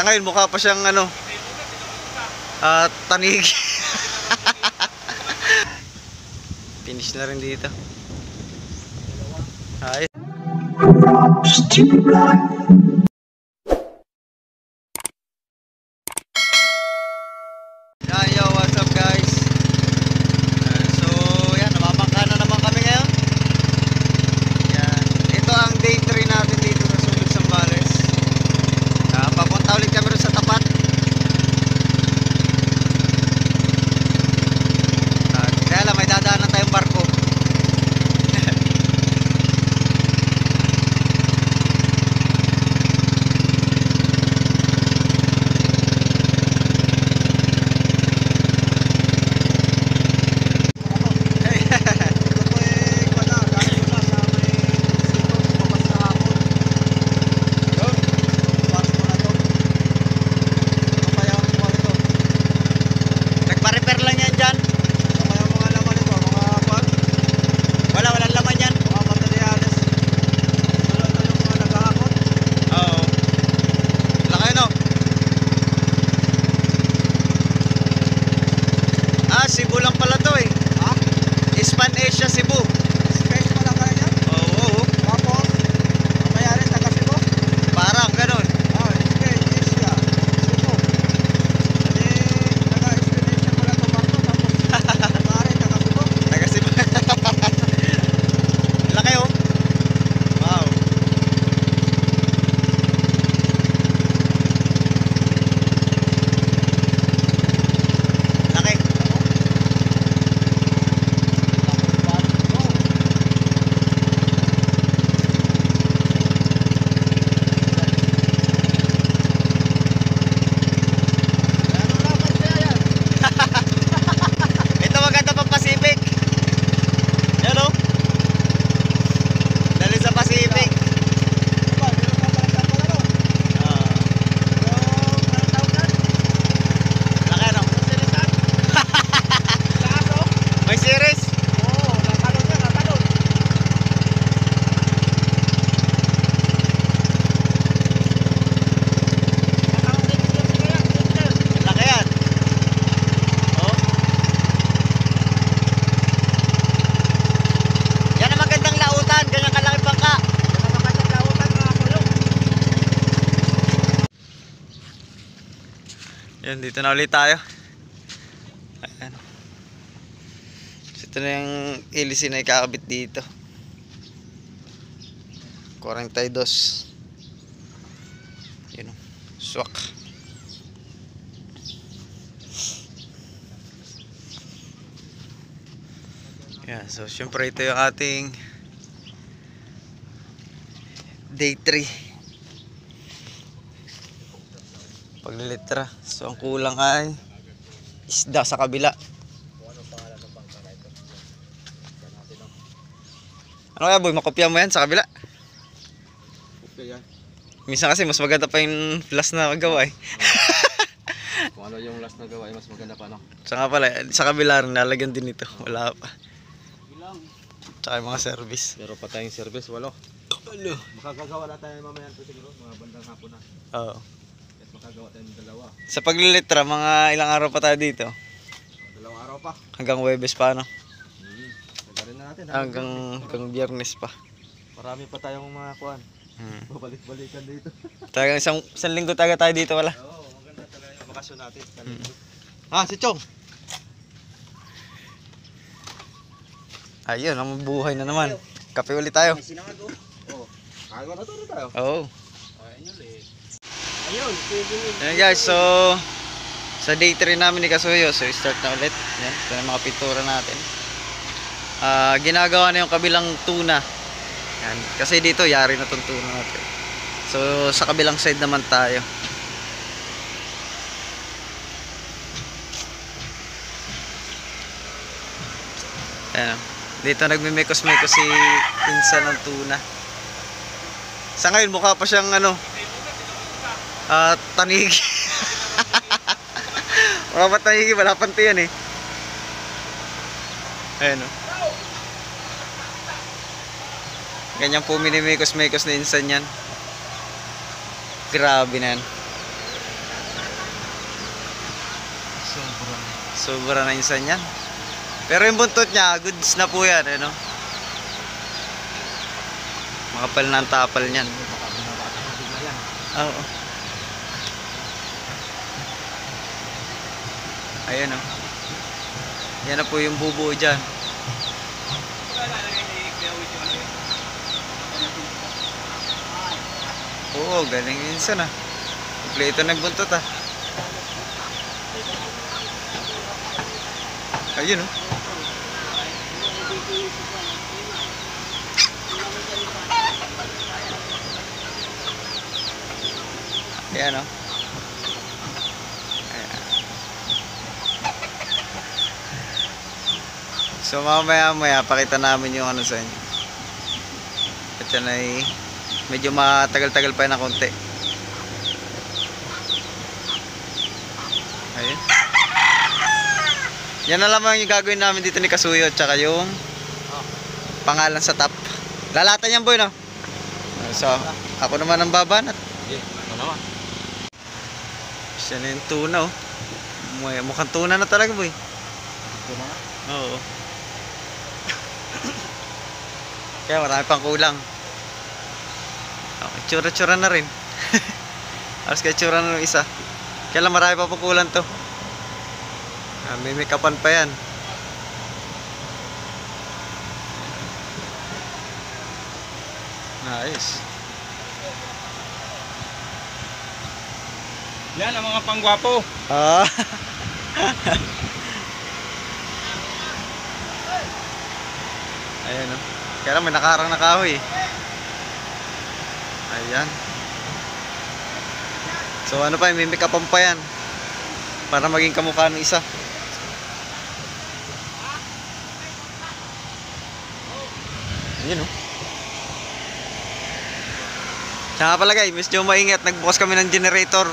Sa ngayon mukha pa siyang ano, tanig. Finish na rin dito. Ay. Yo, what's up guys? So, yan, namamangka na naman kami ngayon. Yan. Ito ang day 3 natin dito sa Sulog Zambales. Papunta ulit kami rin sa tapat. Kaya lang, may dadaanan tayong barko. Cebu lang pala to eh. Ha? Span Asia, Cebu. Space pala kaya yan? Oo. Tapos, mayari taga Cebu? Parang ganun. Space Asia, Cebu. Hindi, taga-Space Asia pala to barko. Tapos, mayari taga Cebu. Taga Cebu. Laki oh. Wow. Laki. Ito maganda pang Pacific. Yan o. Dali sa Pacific. Laki ano? May series. Laki yan. Oh. Yan ang magandang lautan. Ganyan kalaki bangka. Yan, dito na ulit tayo. Ayan. Ito na yung hélice na ikakabit dito. 42. Yun o. Swak. Yan, so syempre ito yung ating day 3. Paglilitra. So ang kulang ay isda sa kabila. Ano kaya boy, makopya mo yan sa kabila? Okay yan. Minsan kasi mas maganda pa yung last na magawa eh. Kung ano yung last na gawa, mas maganda pa no? So nga pala, sa kabila rin nalagyan din ito. Wala pa. Tsaka yung mga service. Meron pa tayong service, walo. Ano? Makagagawa na tayo mamaya ito siguro, mga bandang hapon na. Oo. At makagawa tayo ng dalawa. Sa paglilitra, mga ilang araw pa tayo dito. 2 araw pa. Hanggang Huwebes pa, no? Tagarin na natin. Hanggang Biyernes pa. Marami pa tayong mga kuhan. Babalik-balikan dito. Talagang isang linggo tayo dito, wala? Oo, maganda talaga yung bakasyon natin. Si Chong! Ayun, ang buhay na naman. Kape ulit tayo. Oo. Kagawa na tayo. Oo. Ayun, Ayan guys, so sa day 3 namin ni Kasuyo, so start na ulit. Yan, ito na mga pintura natin. Ginagawa na yung kabilang tuna. Yan, kasi dito yari na itong tuna natin. So sa kabilang side naman tayo. Ayan, dito nagmimekos-mekos si Insa ng tuna. Sa ngayon mukha pa siyang ano, tanig. Mukha pa tanig, wala pang tiyan eh. Ayan o. Ganyan po minimikos-mekos na Insan yan. Grabe na yan. Sobra na insan yan. Pero yung buntot niya, goods na po yan, ano? Makapal na ang tapal niyan. Oo. Ayan o. Yan na po yung bubuo dyan. Oo, galing minsan ah. Kompleto na yung buntot ah. Ayun o. Ayan o. So mamaya pakita namin yung ano sa inyo. At yan ay medyo matagal-tagal pa na konti. Ayun. Yan na lamang yung gagawin namin dito ni Kasuyo. Tsaka yung pangalan sa top. Lalatan yan boy no? So ako naman ang babanat. Ako naman. Siya na yung tuna oh. Mukhang tuna na talaga boy. Tuna na? Oo. Kaya marami pang kulang. Okay, tsura-tsura na rin. Alas kaya tsura na ng isa. Kaya lang marami pa pang kulang to. May make-upan pa yan. Nice. Yan ang mga panggwapo. Ah. Ayan o. Kaya lang may nakaharang na kahoy. Ayan. So ano pa, may make-upan pa yan. Para maging kamukha ng isa. Ayan o. Tsaka pala guys, medyo maingat. Nagbukas kami ng generator.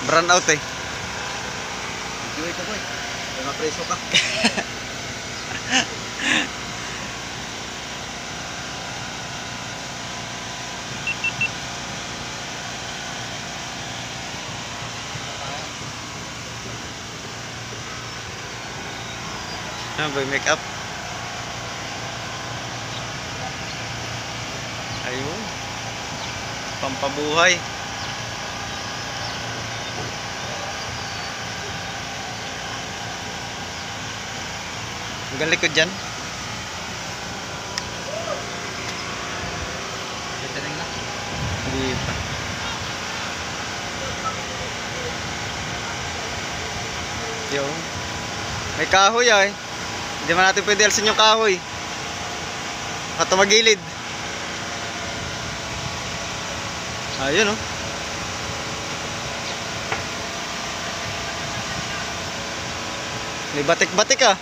Brand out eh. Enjoy ka boy. Kaya mapreso ka. Ano ba yung make-up? Ayun. Pampabuhay. Hanggang likod dyan. Hindi pa. Yung may kahoy ay. Hindi man natin pwede alsin yung kahoy. Baka tumagilid. Ayun oh. May batik-batik ah.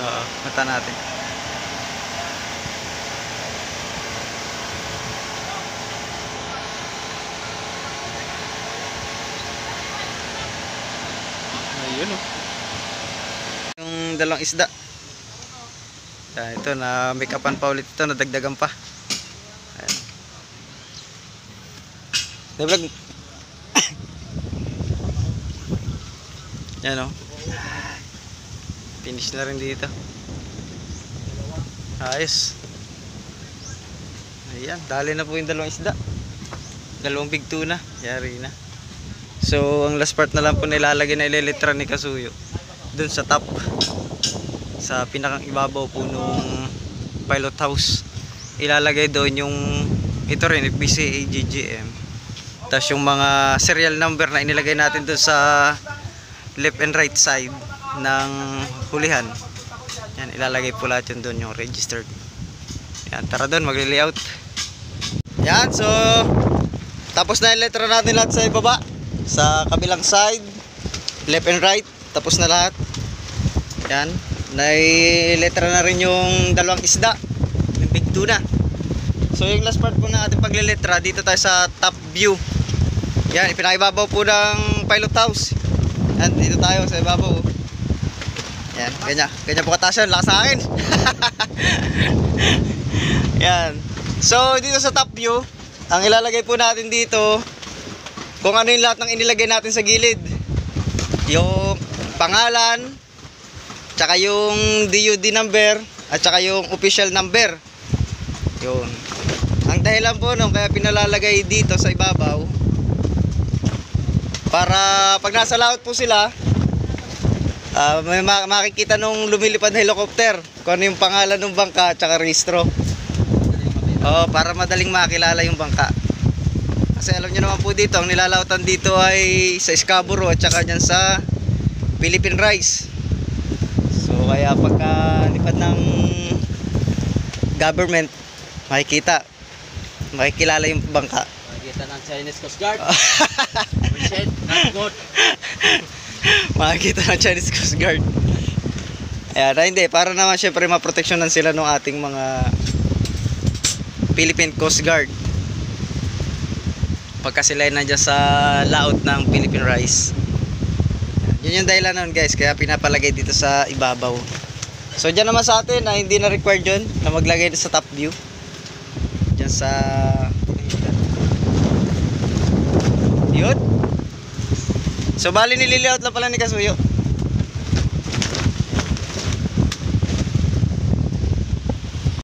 Oo, mata natin. Ayun oh. Yung dalawang isda. Ito na make upan pa ulit ito, nadagdagan pa. Ayan. Devlog. Yan oh. Finish na rin dito. Ayos. Ayan, dali na po yung dalawang isda. Dalawang big tuna, yari na. So, ang last part na lang po nilalagay na ililitra ni Kasuyo dun sa top, sa pinakang ibabaw po nung pilot house. Ilalagay doon yung ito rin, FPC AGGM. Tapos yung mga serial number na inilagay natin dun sa left and right side ng hulihan. Yan, ilalagay po lahat yun doon, yung registered. Yan, tara doon, magli-layout. Yan, so tapos na yung letra natin lahat sa ibaba. Sa kabilang side, left and right, tapos na lahat. Yan, nai-letra na rin yung dalawang isda, yung big tuna. So yung last part po na ating pagliletra, dito tayo sa top view. Yan, ipinaibabaw po ng pilot house. Yan, dito tayo sa ibabaw. Yan, ganyan po kataas yun. Lakas sa akin. Yan. So, dito sa top view, ang ilalagay po natin dito, kung ano yung lahat ng inilagay natin sa gilid. Yung pangalan, tsaka yung DUD number, at tsaka yung official number. Yun. Ang dahilan po nung kaya pinalalagay dito sa ibabaw, para pag nasa laut po sila, may makikita nung lumilipad na helicopter kung ano yung pangalan ng bangka at tsaka rehistro. Para madaling makilala yung bangka. Kasi alam nyo naman po dito, ang nilalautan dito ay sa Scarborough at tsaka dyan sa Philippine Rise. So kaya pagka lipad ng government, makikilala yung bangka. Makikita ng Chinese Coast Guard. Not good. Makikita ng Chinese Coast Guard. Ayan, hindi, para naman syempre maproteksyonan sila ng ating mga Philippine Coast Guard pagka sila ay nandiyan sa laot ng Philippine Rise. Yun yung dahilan nun guys, kaya pinapalagay dito sa ibabaw. So dyan naman sa atin na hindi na required yun na maglagay sa top view. Dyan sa yun. So bali nililiout lang pala ni Kasuyo.